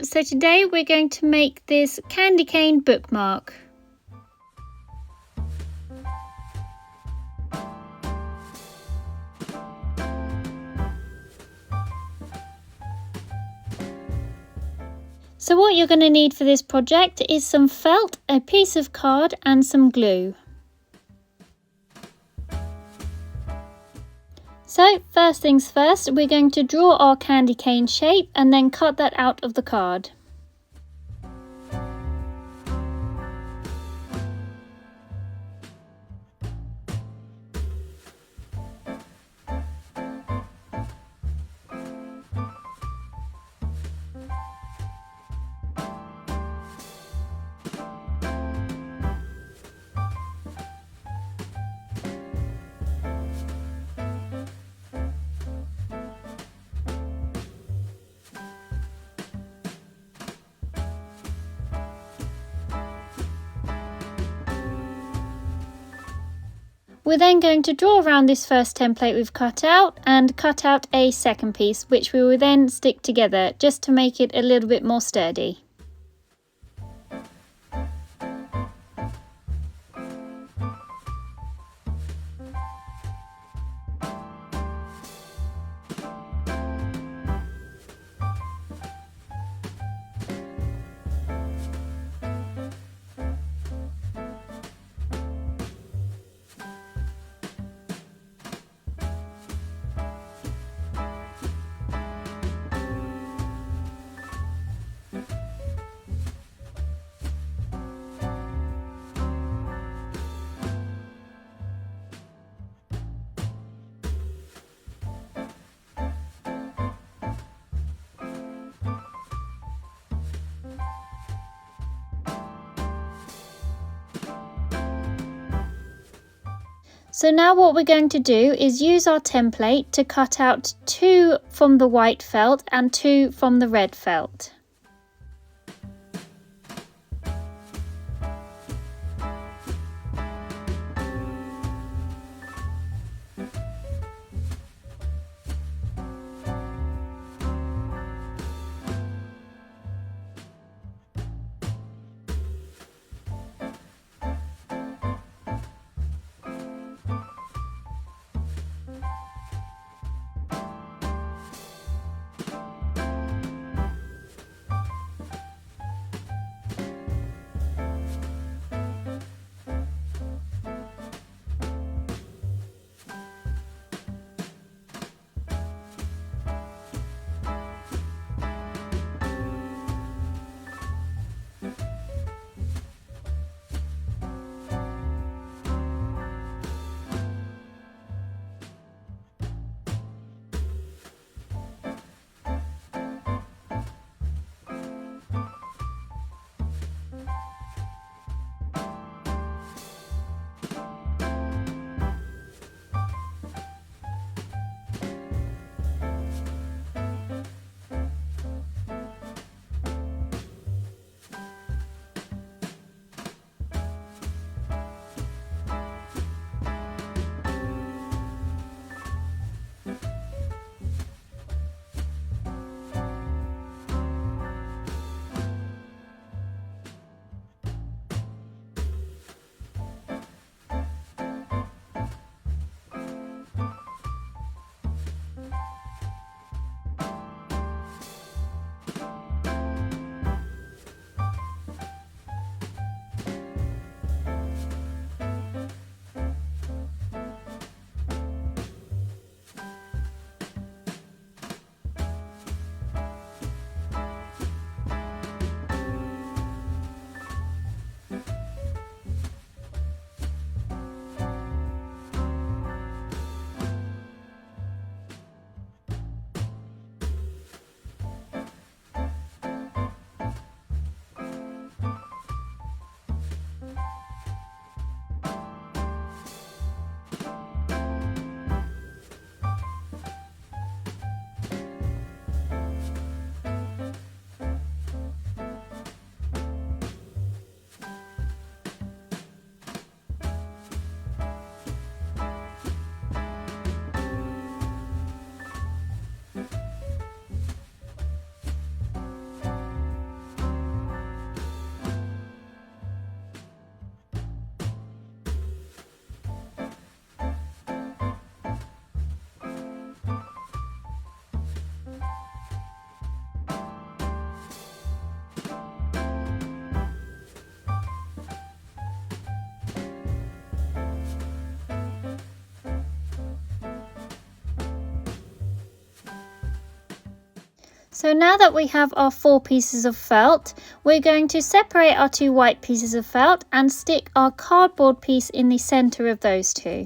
So today we're going to make this candy cane bookmark. So what you're going to need for this project is some felt, a piece of card and some glue. So first things first, we're going to draw our candy cane shape and then cut that out of the card. We're then going to draw around this first template we've cut out and cut out a second piece, which we will then stick together just to make it a little bit more sturdy. So now what we're going to do is use our template to cut out 2 from the white felt and 2 from the red felt. So now that we have our 4 pieces of felt, we're going to separate our 2 white pieces of felt and stick our cardboard piece in the center of those 2.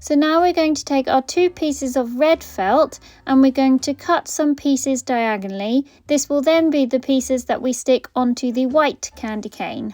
So now we're going to take our 2 pieces of red felt and we're going to cut some pieces diagonally. This will then be the pieces that we stick onto the white candy cane.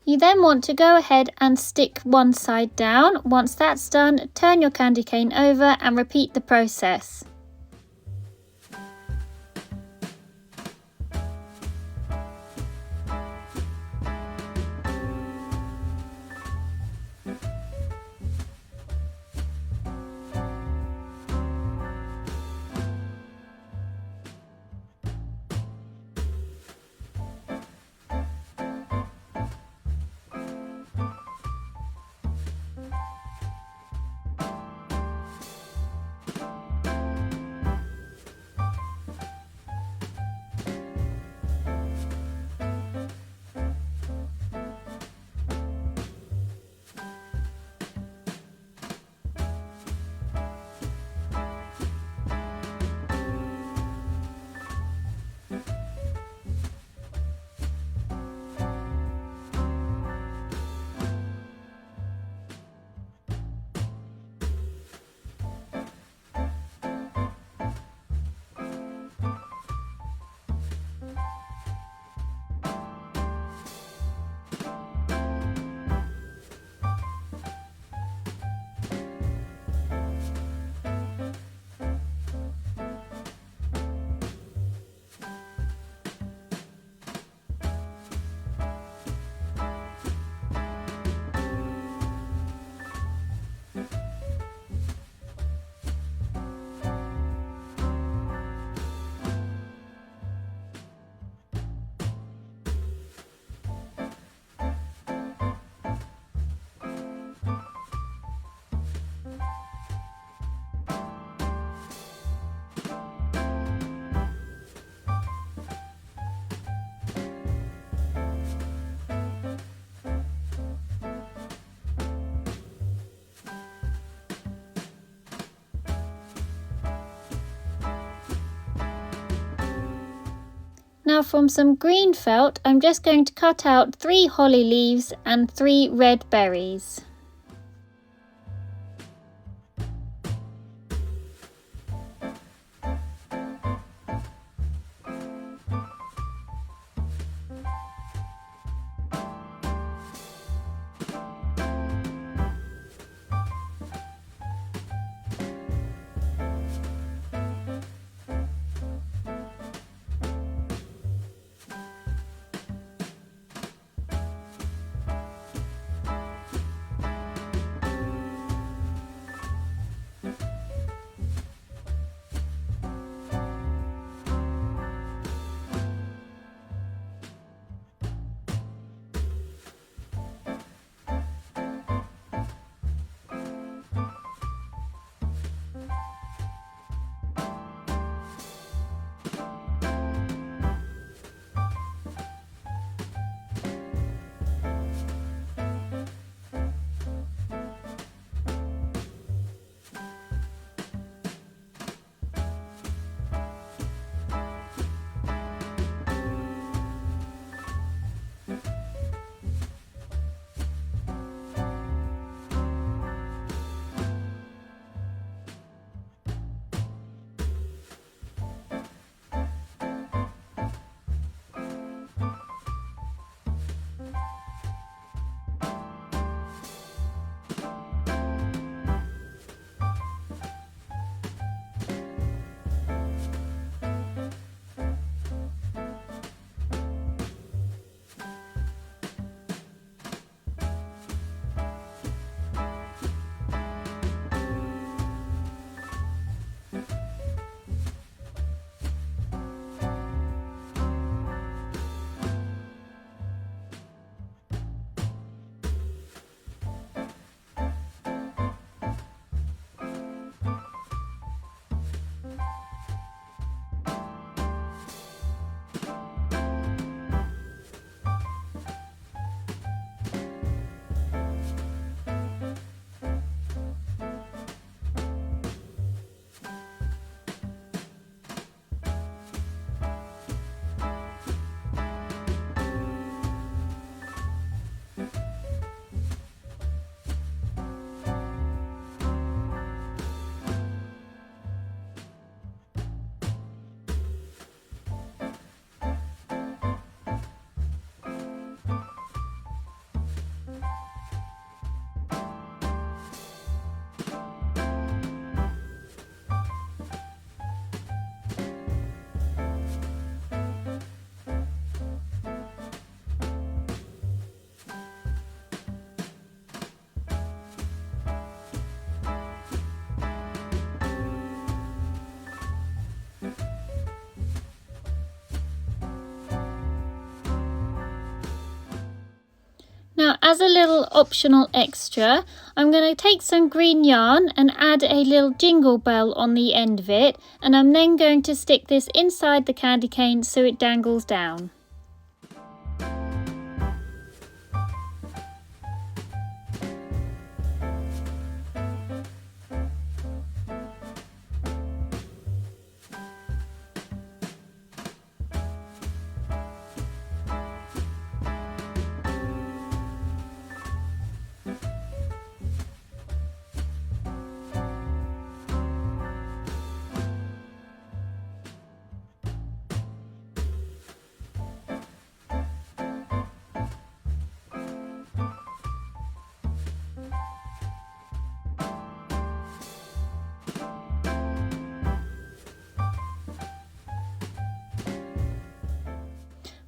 You then want to go ahead and stick one side down. Once that's done, turn your candy cane over and repeat the process. Now from some green felt, I'm just going to cut out 3 holly leaves and 3 red berries. Now, as a little optional extra, I'm going to take some green yarn and add a little jingle bell on the end of it, and I'm then going to stick this inside the candy cane so it dangles down.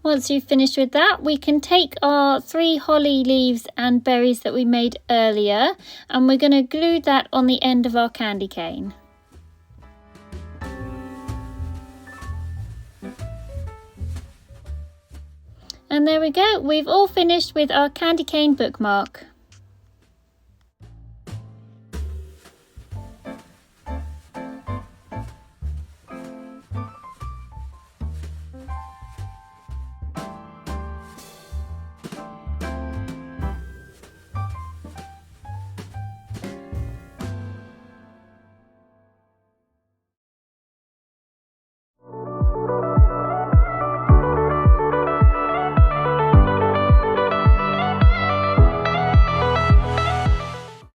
Once you've finished with that, we can take our 3 holly leaves and berries that we made earlier, and we're going to glue that on the end of our candy cane. And there we go, we've all finished with our candy cane bookmark.